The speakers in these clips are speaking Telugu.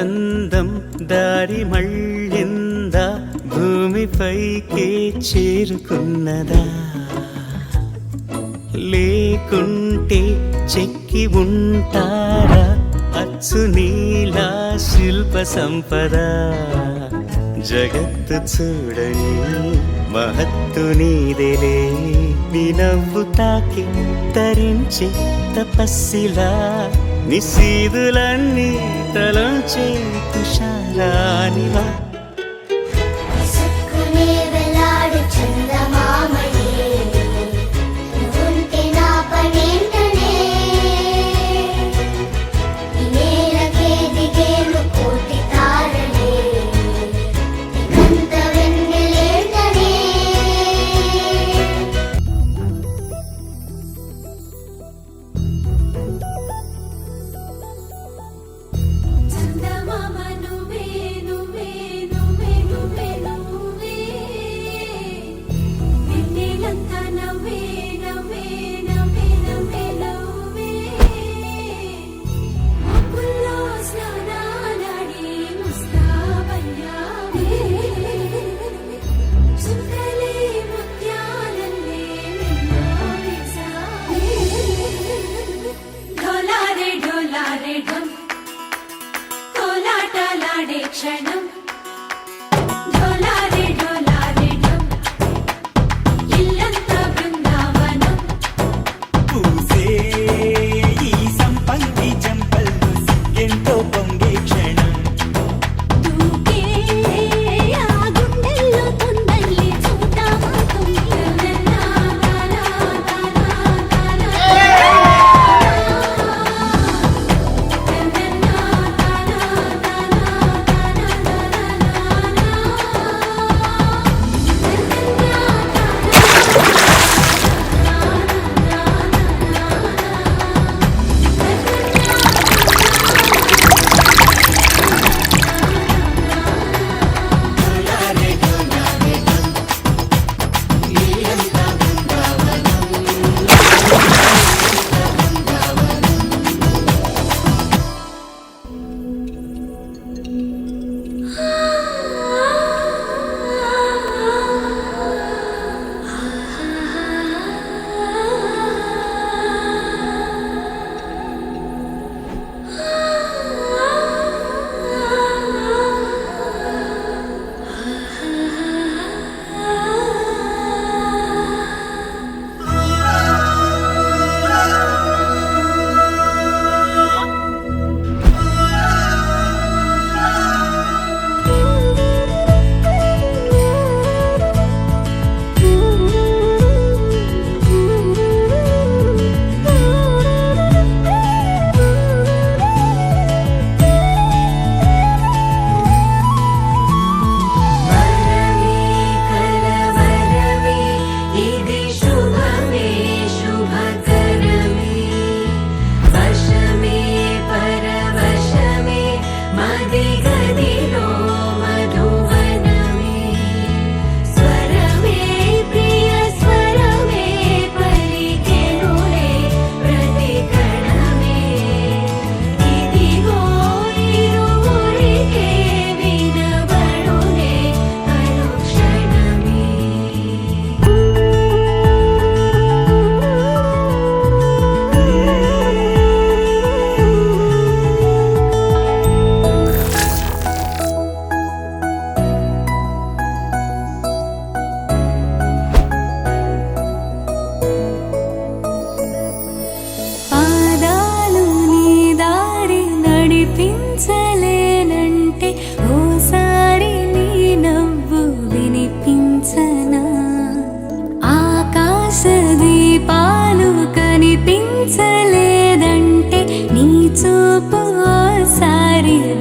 అందం దారి మళ్ళిందా, భూమిపైకే చేరుకున్నదా? లేకుంటే చెక్కి ఉంటారా అచ్చు నీలా శిల్ప సంపద? జగత్తు చూడని మహత్తు నీదేలే, నీ నవ్వు తాకి తరించే తపస్సిలా, నిశీదులన్నీ తలంచే తుషారానివా. క్షణం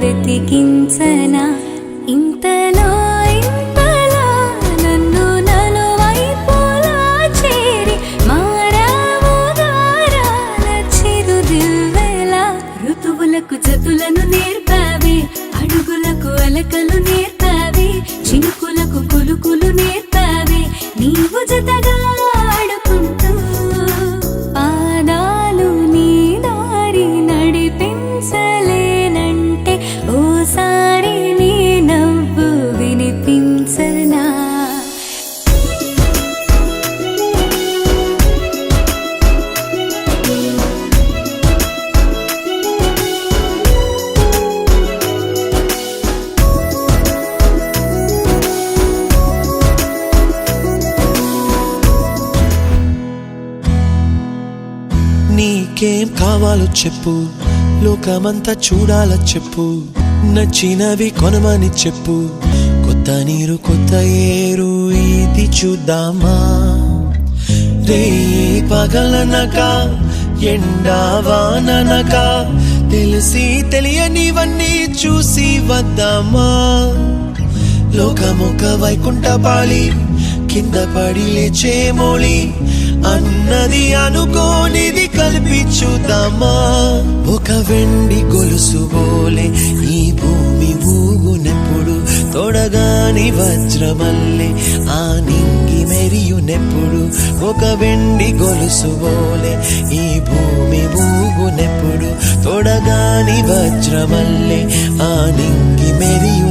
వెతికించనా ఇంతలో ఇంతలా నన్ను నలువైపులా చేరి మారావు గారాల చిరుదివ్వెలా ఋతువులకు జతులను నేర్పావే అడుగులకు అలకలు నేర్పావే చినుకులకు కులుకులు నేర్పావే నీవు జతగా ఆడుకుంటూ పాదాలు నీ దారి నడిపించలేనంటే ఓ నీకేం కావాలో చెప్పు, లోకమంతా చూడాల చెప్పు, నచ్చినవి కొనమని చెప్పు, కొత్త నీరు కొత్త ఏరు ఇది చూద్దామా. రే పగలనక ఎండావాననక తెలిసి తెలియనివన్నీ చూసి వద్దామా. లోకమొక వైకుంఠపాళి, కింద పడి లేచే మోళి, అన్నది అనుకోనిది కలిపి చూద్దామా. ఒక వెండి గొలుసు బోలే ఈ భూమి ఊగునెప్పుడు, తొడగాని వజ్రమల్లే ఆ నింగి మెరియునెప్పుడు. ఒక వెండి గొలుసు బోలే ఈ భూమి ఊగునెప్పుడు, తొడగాని వజ్రమల్లే ఆ నింగి మెరియు